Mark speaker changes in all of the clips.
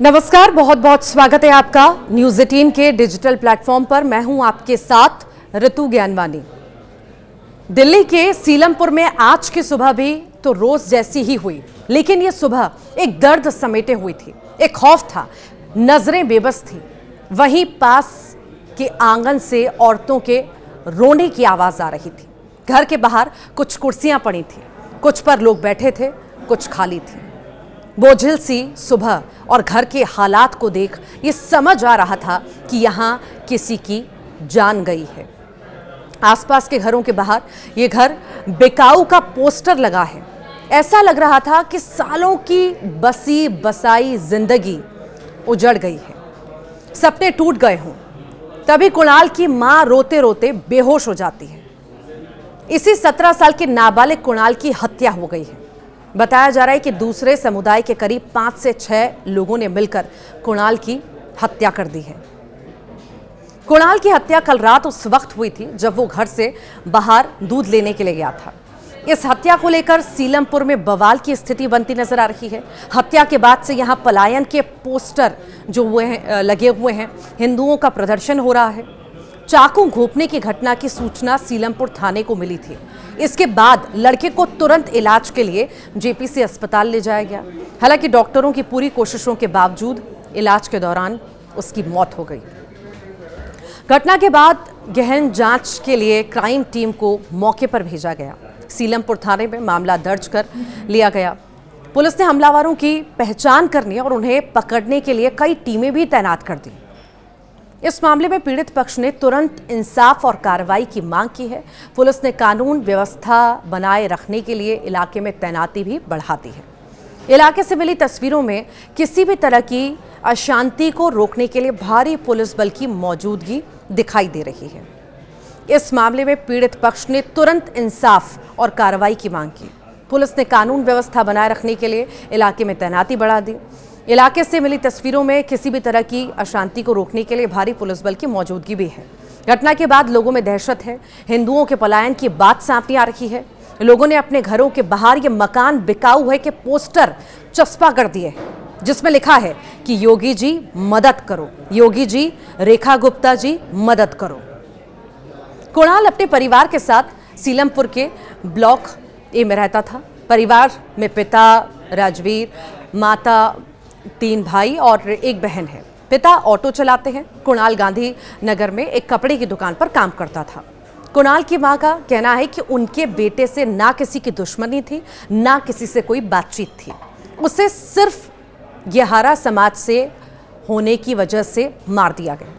Speaker 1: नमस्कार, बहुत बहुत स्वागत है आपका न्यूज़ 18 के डिजिटल प्लेटफॉर्म पर। मैं हूं आपके साथ ऋतु ज्ञानवानी। दिल्ली के सीलमपुर में आज की सुबह भी तो रोज जैसी ही हुई, लेकिन यह सुबह एक दर्द समेटे हुई थी। एक खौफ था, नजरें बेबस थी। वहीं पास के आंगन से औरतों के रोने की आवाज आ रही थी। घर के बाहर कुछ कुर्सियां पड़ी थी, कुछ पर लोग बैठे थे, कुछ खाली थी। बोझिल सी सुबह और घर के हालात को देख ये समझ आ रहा था कि यहाँ किसी की जान गई है। आसपास के घरों के बाहर ये घर बिकाऊ का पोस्टर लगा है। ऐसा लग रहा था कि सालों की बसी बसाई जिंदगी उजड़ गई है, सपने टूट गए हों। तभी कुणाल की मां रोते रोते बेहोश हो जाती है। इसी 17 साल के नाबालिग कुणाल की हत्या हो गई है। बताया जा रहा है कि दूसरे समुदाय के करीब 5 से 6 लोगों ने मिलकर कुणाल की हत्या कर दी है। कुणाल की हत्या कल रात उस वक्त हुई थी जब वो घर से बाहर दूध लेने के लिए गया था। इस हत्या को लेकर सीलमपुर में बवाल की स्थिति बनती नजर आ रही है। हत्या के बाद से यहां पलायन के पोस्टर जो लगे हुए हैं, हिंदुओं का प्रदर्शन हो रहा है। चाकू घोंपने की घटना की सूचना सीलमपुर थाने को मिली थी। इसके बाद लड़के को तुरंत इलाज के लिए जेपीसी अस्पताल ले जाया गया। हालांकि डॉक्टरों की पूरी कोशिशों के बावजूद इलाज के दौरान उसकी मौत हो गई। घटना के बाद गहन जांच के लिए क्राइम टीम को मौके पर भेजा गया। सीलमपुर थाने में मामला दर्ज कर लिया गया। पुलिस ने हमलावरों की पहचान करने और उन्हें पकड़ने के लिए कई टीमें भी तैनात कर दी। इस मामले में पीड़ित पक्ष ने तुरंत इंसाफ और कार्रवाई की मांग की है। पुलिस ने कानून व्यवस्था बनाए रखने के लिए इलाके में तैनाती भी बढ़ा दी है। इलाके से मिली तस्वीरों में किसी भी तरह की अशांति को रोकने के लिए भारी पुलिस बल की मौजूदगी दिखाई दे रही है। इस मामले में पीड़ित पक्ष ने तुरंत इंसाफ और कार्रवाई की मांग की। पुलिस ने कानून व्यवस्था बनाए रखने के लिए इलाके में तैनाती बढ़ा दी। इलाके से मिली तस्वीरों में किसी भी तरह की अशांति को रोकने के लिए भारी पुलिस बल की मौजूदगी भी है। घटना के बाद लोगों में दहशत है। हिंदुओं के पलायन की बात सामने आ रही है। लोगों ने अपने घरों के बाहर ये मकान बिकाऊ है के पोस्टर चस्पा कर दिए हैं, जिसमें लिखा है कि योगी जी मदद करो, योगी जी, रेखा गुप्ता जी मदद करो। कुणाल अपने परिवार के साथ सीलमपुर के ब्लॉक ए में रहता था। परिवार में पिता राजवीर, माता, 3 भाई और 1 बहन है। पिता ऑटो चलाते हैं। कुणाल गांधी नगर में एक कपड़े की दुकान पर काम करता था। कुणाल की मां का कहना है कि उनके बेटे से ना किसी की दुश्मनी थी, ना किसी से कोई बातचीत थी। उसे सिर्फ गेहारा समाज से होने की वजह से मार दिया गया।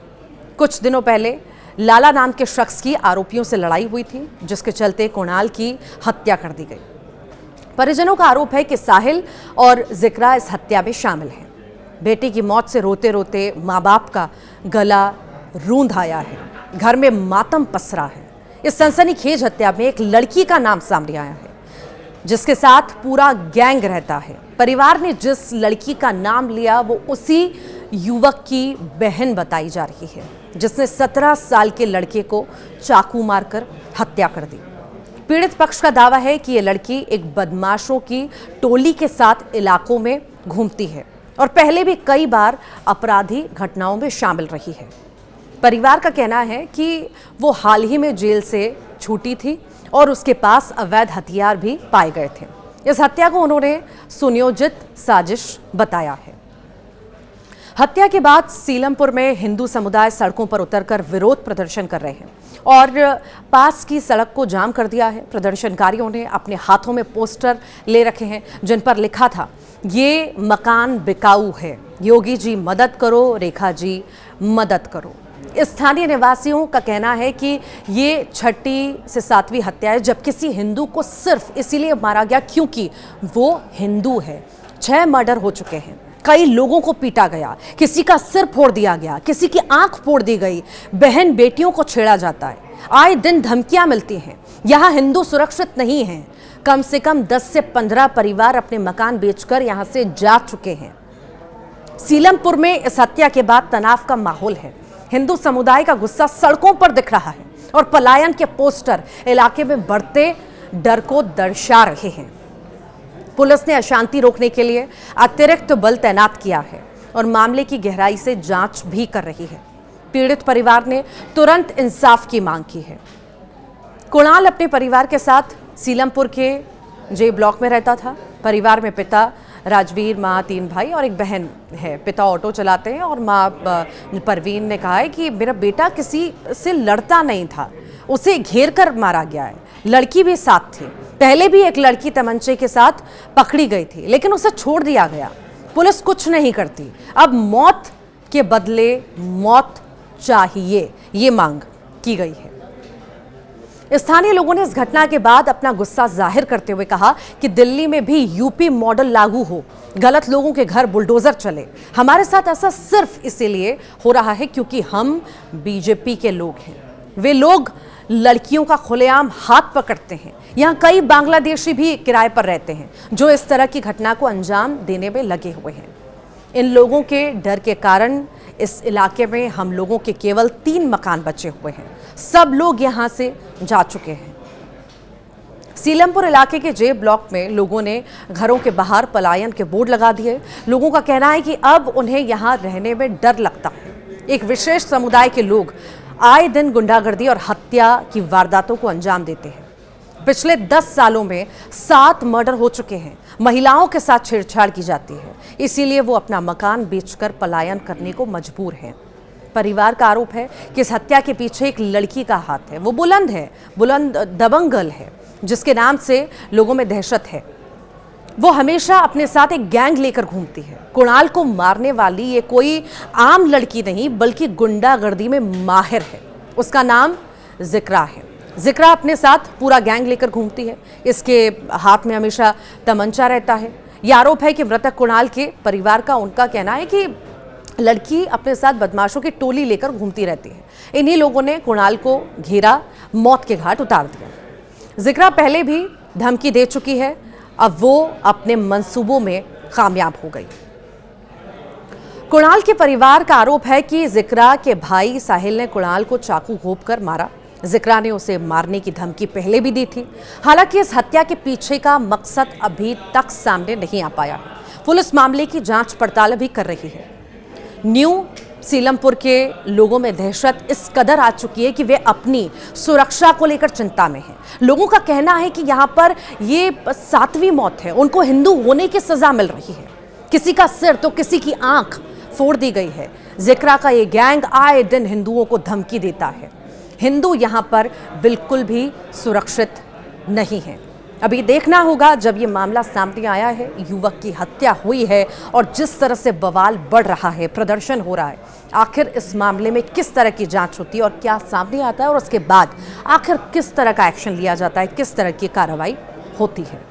Speaker 1: कुछ दिनों पहले लाला नाम के शख्स की आरोपियों से लड़ाई हुई थी, जिसके चलते कुणाल की हत्या कर दी गई। परिजनों का आरोप है कि साहिल और जिक्रा इस हत्या में शामिल हैं। बेटी की मौत से रोते रोते माँ बाप का गला रूंध आया है। घर में मातम पसरा है। इस सनसनीखेज हत्या में एक लड़की का नाम सामने आया है, जिसके साथ पूरा गैंग रहता है। परिवार ने जिस लड़की का नाम लिया वो उसी युवक की बहन बताई जा रही है, जिसने 17 साल के लड़के को चाकू मारकर हत्या कर दी। पीड़ित पक्ष का दावा है कि ये लड़की एक बदमाशों की टोली के साथ इलाकों में घूमती है और पहले भी कई बार अपराधी घटनाओं में शामिल रही है। परिवार का कहना है कि वो हाल ही में जेल से छूटी थी और उसके पास अवैध हथियार भी पाए गए थे। इस हत्या को उन्होंने सुनियोजित साजिश बताया है। हत्या के बाद सीलमपुर में हिंदू समुदाय सड़कों पर उतरकर विरोध प्रदर्शन कर रहे हैं और पास की सड़क को जाम कर दिया है। प्रदर्शनकारियों ने अपने हाथों में पोस्टर ले रखे हैं, जिन पर लिखा था, ये मकान बिकाऊ है, योगी जी मदद करो, रेखा जी मदद करो। स्थानीय निवासियों का कहना है कि ये 6ठी से 7वीं हत्या है, जब किसी हिंदू को सिर्फ इसीलिए मारा गया क्योंकि वो हिंदू है। 6 मर्डर हो चुके हैं। कई लोगों को पीटा गया, किसी का सिर फोड़ दिया गया, किसी की आंख फोड़ दी गई, बहन बेटियों को छेड़ा जाता है। आए दिन धमकियां मिलती हैं। यहाँ हिंदू सुरक्षित नहीं हैं। कम से कम 10 से 15 परिवार अपने मकान बेचकर यहाँ से जा चुके हैं। सीलमपुर में इस हत्या के बाद तनाव का माहौल है। हिंदू समुदाय का गुस्सा सड़कों पर दिख रहा है और पलायन के पोस्टर इलाके में बढ़ते डर को दर्शा रहे हैं। पुलिस ने अशांति रोकने के लिए अतिरिक्त बल तैनात किया है। और मामले की गहराई से जांच भी कर रही है। पीड़ित परिवार ने तुरंत इंसाफ की मांग की है। कुणाल अपने परिवार के साथ सीलमपुर के जे ब्लॉक में रहता था। परिवार में पिता राजवीर, माँ, 3 भाई और एक बहन है। पिता ऑटो चलाते हैं और माँ परवीन ने कहा है कि मेरा बेटा किसी से लड़ता नहीं था, उसे घेर कर मारा गया है। लड़की भी साथ थी। पहले भी एक लड़की तमंचे के साथ पकड़ी गई थी, लेकिन उसे छोड़ दिया गया। पुलिस कुछ नहीं करती। अब मौत के बदले मौत चाहिए, ये मांग की गई है। स्थानीय लोगों ने इस घटना के बाद अपना गुस्सा जाहिर करते हुए कहा कि दिल्ली में भी यूपी मॉडल लागू हो, गलत लोगों के घर बुलडोजर चले। हमारे साथ ऐसा सिर्फ इसीलिए हो रहा है क्योंकि हम बीजेपी के लोग हैं। वे लोग लड़कियों का खुलेआम हाथ पकड़ते हैं। यहाँ कई बांग्लादेशी भी किराए पर रहते हैं जो इस तरह की घटना को अंजाम देने में लगे हुए हैं। इन लोगों के डर के कारण इस इलाके में हम लोगों के केवल 3 मकान बचे हुए हैं। सब लोग यहां से जा चुके हैं। सीलमपुर इलाके के जे ब्लॉक में लोगों ने घरों के बाहर पलायन के बोर्ड लगा दिए। लोगों का कहना है कि अब उन्हें यहां रहने में डर लगता है। एक विशेष समुदाय के लोग आए दिन गुंडागर्दी और हत्या की वारदातों को अंजाम देते हैं। पिछले 10 सालों में 7 मर्डर हो चुके हैं। महिलाओं के साथ छेड़छाड़ की जाती है, इसीलिए वो अपना मकान बेचकर पलायन करने को मजबूर हैं। परिवार का आरोप है कि इस हत्या के पीछे एक लड़की का हाथ है। वो बुलंद दबंग गर्ल है जिसके नाम से लोगों में दहशत है। वो हमेशा अपने साथ एक गैंग लेकर घूमती है। कुणाल को मारने वाली ये कोई आम लड़की नहीं बल्कि गुंडागर्दी में माहिर है। उसका नाम जिक्रा है। जिक्रा अपने साथ पूरा गैंग लेकर घूमती है। इसके हाथ में हमेशा तमंचा रहता है। यह आरोप है कि मृतक कुणाल के परिवार का, उनका कहना है कि लड़की अपने साथ बदमाशों की टोली लेकर घूमती रहती है। इन्हीं लोगों ने कुणाल को घेरा, मौत के घाट उतार दिया। जिक्रा पहले भी धमकी दे चुकी है। अब वो अपने मंसूबों में कामयाब हो गई। कुणाल के परिवार का आरोप है कि जिक्रा के भाई साहिल ने कुणाल को चाकू घोंपकर मारा। जिक्रा ने उसे मारने की धमकी पहले भी दी थी। हालांकि इस हत्या के पीछे का मकसद अभी तक सामने नहीं आ पाया है। पुलिस मामले की जांच पड़ताल भी कर रही है। न्यू सीलमपुर के लोगों में दहशत इस कदर आ चुकी है कि वे अपनी सुरक्षा को लेकर चिंता में हैं। लोगों का कहना है कि यहाँ पर ये 7वीं मौत है। उनको हिंदू होने की सजा मिल रही है। किसी का सिर तो किसी की आंख फोड़ दी गई है। जिक्रा का ये गैंग आए दिन हिंदुओं को धमकी देता है। हिंदू यहाँ पर बिल्कुल भी सुरक्षित नहीं है। अभी देखना होगा जब ये मामला सामने आया है, युवक की हत्या हुई है और जिस तरह से बवाल बढ़ रहा है, प्रदर्शन हो रहा है, आखिर इस मामले में किस तरह की जांच होती है और क्या सामने आता है और उसके बाद आखिर किस तरह का एक्शन लिया जाता है, किस तरह की कार्रवाई होती है।